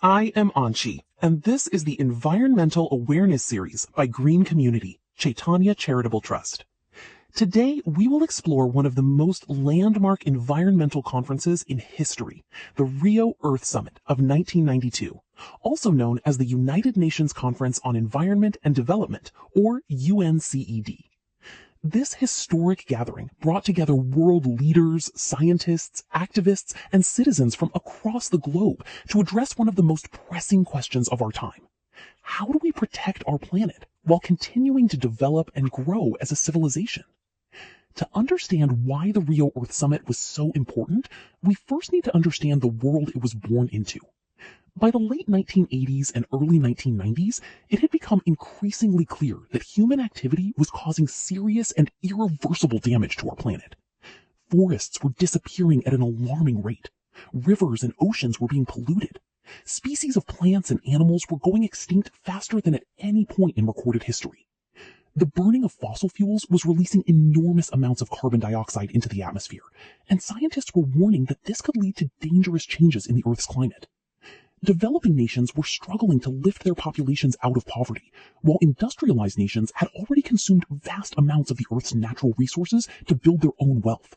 I am Anchi, and this is the Environmental Awareness Series by Green Community, Chaitanya Charitable Trust. Today, we will explore one of the most landmark environmental conferences in history, the Rio Earth Summit of 1992, also known as the United Nations Conference on Environment and Development, or UNCED. This historic gathering brought together world leaders, scientists, activists, and citizens from across the globe to address one of the most pressing questions of our time. How do we protect our planet while continuing to develop and grow as a civilization? To understand why the Rio Earth Summit was so important, we first need to understand the world it was born into. By the late 1980s and early 1990s, it had become increasingly clear that human activity was causing serious and irreversible damage to our planet. Forests were disappearing at an alarming rate. Rivers and oceans were being polluted. Species of plants and animals were going extinct faster than at any point in recorded history. The burning of fossil fuels was releasing enormous amounts of carbon dioxide into the atmosphere, and scientists were warning that this could lead to dangerous changes in the Earth's climate. Developing nations were struggling to lift their populations out of poverty, while industrialized nations had already consumed vast amounts of the Earth's natural resources to build their own wealth.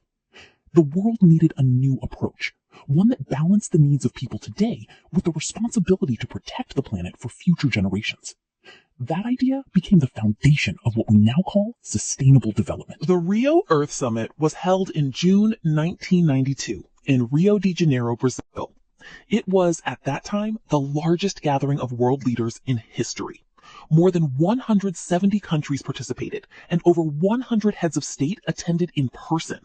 The world needed a new approach, one that balanced the needs of people today with the responsibility to protect the planet for future generations. That idea became the foundation of what we now call sustainable development. The Rio Earth Summit was held in June 1992 in Rio de Janeiro, Brazil. It was, at that time, the largest gathering of world leaders in history. More than 170 countries participated, and over 100 heads of state attended in person.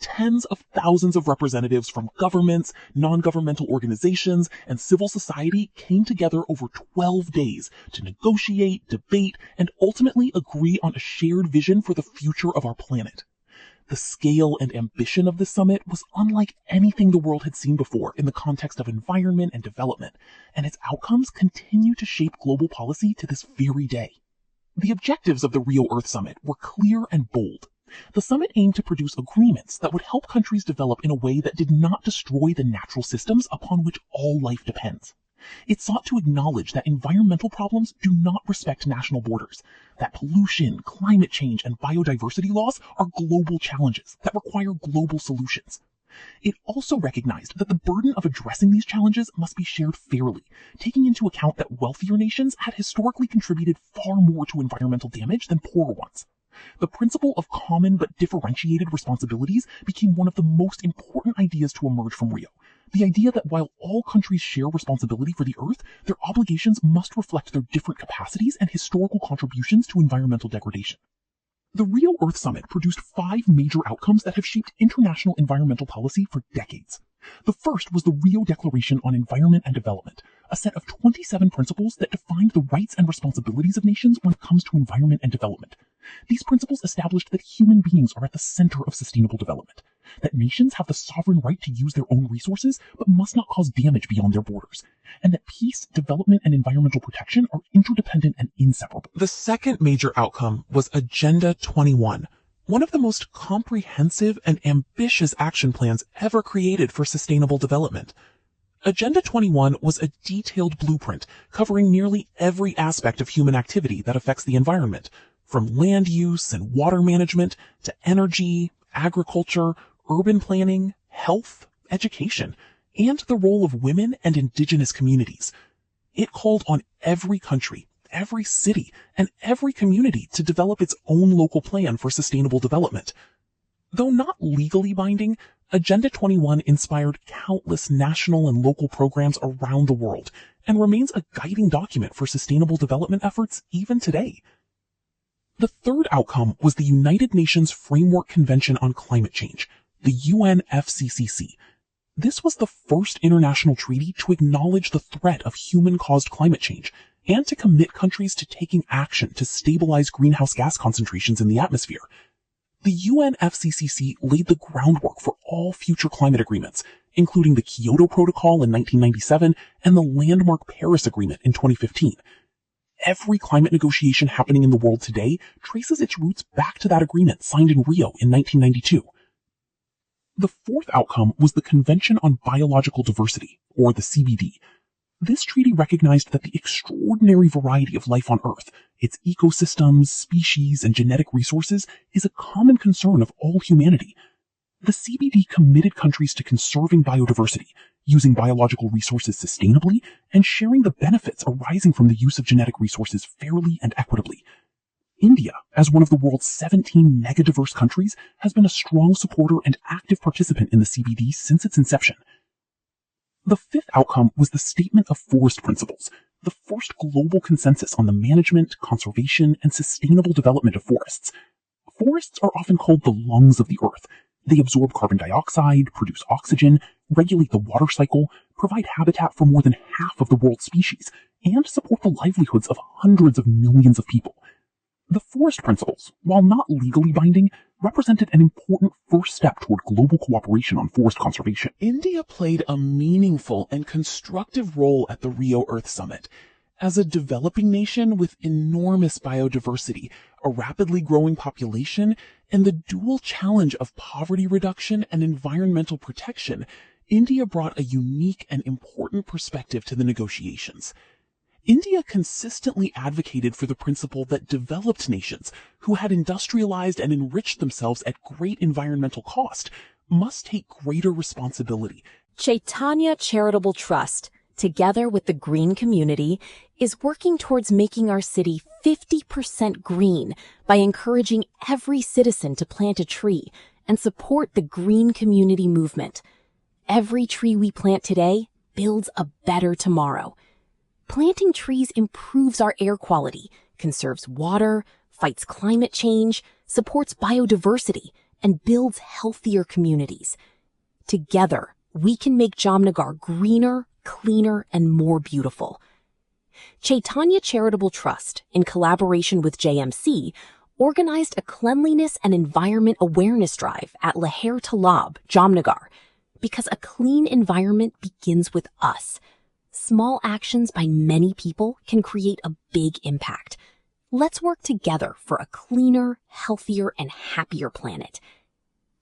Tens of thousands of representatives from governments, non-governmental organizations, and civil society came together over 12 days to negotiate, debate, and ultimately agree on a shared vision for the future of our planet. The scale and ambition of the summit was unlike anything the world had seen before in the context of environment and development, and its outcomes continue to shape global policy to this very day. The objectives of the Rio Earth Summit were clear and bold. The summit aimed to produce agreements that would help countries develop in a way that did not destroy the natural systems upon which all life depends. It sought to acknowledge that environmental problems do not respect national borders, that pollution, climate change, and biodiversity loss are global challenges that require global solutions. It also recognized that the burden of addressing these challenges must be shared fairly, taking into account that wealthier nations had historically contributed far more to environmental damage than poorer ones. The principle of common but differentiated responsibilities became one of the most important ideas to emerge from Rio. The idea that while all countries share responsibility for the Earth, their obligations must reflect their different capacities and historical contributions to environmental degradation. The Rio Earth Summit produced 5 major outcomes that have shaped international environmental policy for decades. The first was the Rio Declaration on Environment and Development, a set of 27 principles that defined the rights and responsibilities of nations when it comes to environment and development. These principles established that human beings are at the center of sustainable development, that nations have the sovereign right to use their own resources but must not cause damage beyond their borders, and that peace, development, and environmental protection are interdependent and inseparable. The second major outcome was Agenda 21, one of the most comprehensive and ambitious action plans ever created for sustainable development. Agenda 21 was a detailed blueprint covering nearly every aspect of human activity that affects the environment, from land use and water management to energy, agriculture, urban planning, health, education, and the role of women and indigenous communities. It called on every country, every city, and every community to develop its own local plan for sustainable development. Though not legally binding, Agenda 21 inspired countless national and local programs around the world and remains a guiding document for sustainable development efforts even today. The third outcome was the United Nations Framework Convention on Climate Change, the UNFCCC. This was the first international treaty to acknowledge the threat of human-caused climate change and to commit countries to taking action to stabilize greenhouse gas concentrations in the atmosphere. The UNFCCC laid the groundwork for all future climate agreements, including the Kyoto Protocol in 1997 and the landmark Paris Agreement in 2015. Every climate negotiation happening in the world today traces its roots back to that agreement signed in Rio in 1992. The fourth outcome was the Convention on Biological Diversity, or the CBD. This treaty recognized that the extraordinary variety of life on Earth, its ecosystems, species, and genetic resources, is a common concern of all humanity. The CBD committed countries to conserving biodiversity, using biological resources sustainably, and sharing the benefits arising from the use of genetic resources fairly and equitably. India, as one of the world's 17 megadiverse countries, has been a strong supporter and active participant in the CBD since its inception. The fifth outcome was the Statement of Forest Principles, the first global consensus on the management, conservation, and sustainable development of forests. Forests are often called the lungs of the Earth. They absorb carbon dioxide, produce oxygen, regulate the water cycle, provide habitat for more than half of the world's species, and support the livelihoods of hundreds of millions of people. The Forest Principles, while not legally binding, represented an important first step toward global cooperation on forest conservation. India played a meaningful and constructive role at the Rio Earth Summit. As a developing nation with enormous biodiversity, a rapidly growing population, and the dual challenge of poverty reduction and environmental protection, India brought a unique and important perspective to the negotiations. India consistently advocated for the principle that developed nations, who had industrialized and enriched themselves at great environmental cost, must take greater responsibility. Chaitanya Charitable Trust, together with the green community, is working towards making our city 50% green by encouraging every citizen to plant a tree and support the green community movement. Every tree we plant today builds a better tomorrow. Planting trees improves our air quality, conserves water, fights climate change, supports biodiversity, and builds healthier communities. Together, we can make Jamnagar greener, cleaner, and more beautiful. Chaitanya Charitable Trust, in collaboration with JMC, organized a cleanliness and environment awareness drive at Leher Talab, Jamnagar, because a clean environment begins with us. Small actions by many people can create a big impact. Let's work together for a cleaner, healthier, and happier planet.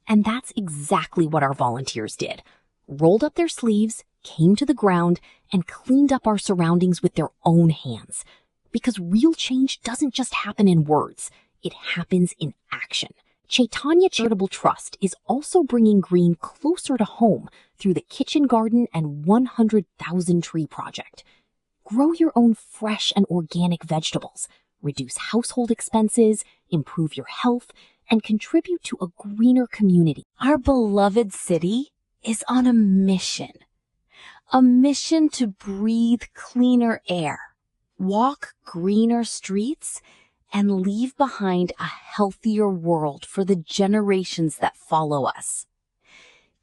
And that's exactly what our volunteers did. Rolled up their sleeves, came to the ground, and cleaned up our surroundings with their own hands. Because real change doesn't just happen in words, it happens in action. Chaitanya Charitable Trust is also bringing green closer to home through the Kitchen Garden and 100,000 Tree Project. Grow your own fresh and organic vegetables, reduce household expenses, improve your health, and contribute to a greener community. Our beloved city is on a mission to breathe cleaner air, walk greener streets, and leave behind a healthier world for the generations that follow us.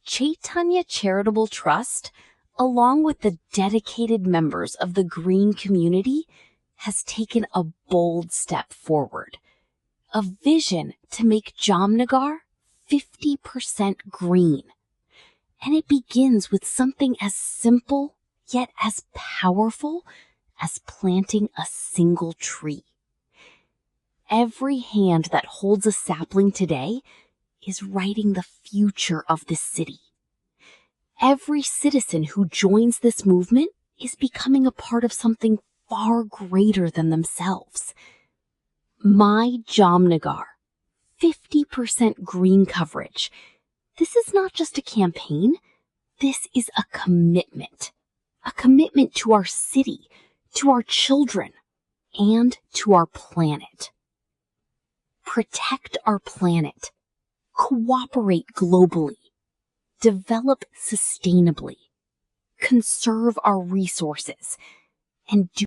Chaitanya Charitable Trust, along with the dedicated members of the green community, has taken a bold step forward. A vision to make Jamnagar 50% green. And it begins with something as simple yet as powerful as planting a single tree. Every hand that holds a sapling today is writing the future of this city. Every citizen who joins this movement is becoming a part of something far greater than themselves. My Jamnagar, 50% green coverage. This is not just a campaign. This is a commitment to our city, to our children, and to our planet. Protect our planet, cooperate globally, develop sustainably, conserve our resources, and do